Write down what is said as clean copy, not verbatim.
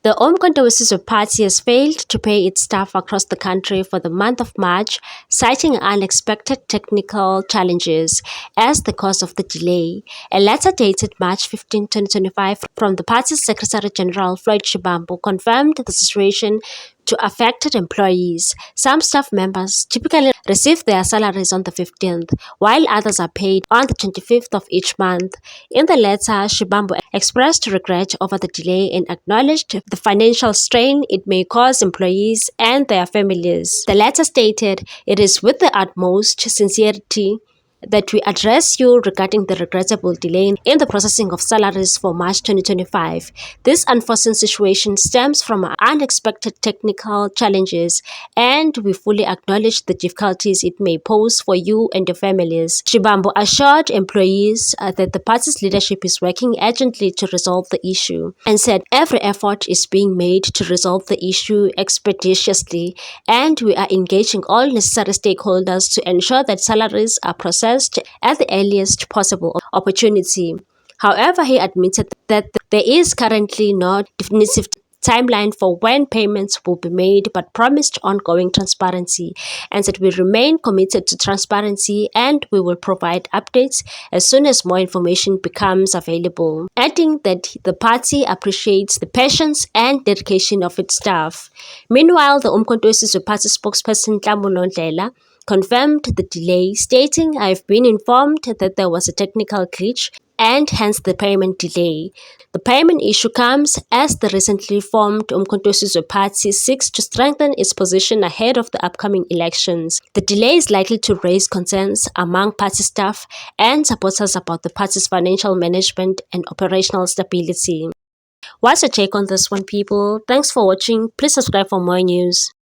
The Umkhonto weSizwe Party has failed to pay its staff across the country for the month of March, citing unexpected technical challenges as the cause of the delay. A letter dated March 15, 2025 from the party's Secretary General Floyd Shivambu confirmed the situation to affected employees. Some staff members typically receive their salaries on the 15th, while others are paid on the 25th of each month. In the letter, Shivambu expressed regret over the delay and acknowledged the financial strain it may cause employees and their families. The letter stated, "It is with the utmost sincerity that we address you regarding the regrettable delay in the processing of salaries for March 2025. This unforeseen situation stems from unexpected technical challenges, and we fully acknowledge the difficulties it may pose for you and your families." Shivambu assured employees that the party's leadership is working urgently to resolve the issue and said every effort is being made to resolve the issue expeditiously, and we are engaging all necessary stakeholders to ensure that salaries are processed at the earliest possible opportunity. However, he admitted that there is currently no definitive timeline for when payments will be made, but promised ongoing transparency and said we remain committed to transparency and we will provide updates as soon as more information becomes available, adding that the party appreciates the patience and dedication of its staff. Meanwhile, the Umkhonto weSizwe Party spokesperson Nhlambulo Ndlela confirmed the delay, stating, "I have been informed that there was a technical glitch and hence the payment delay. The payment issue comes as the recently formed Umkhonto weSizwe Party seeks to strengthen its position ahead of the upcoming elections. The delay is likely to raise concerns among party staff and supporters about the party's financial management and operational stability." What's your take on this one, people? Thanks for watching. Please subscribe for more news.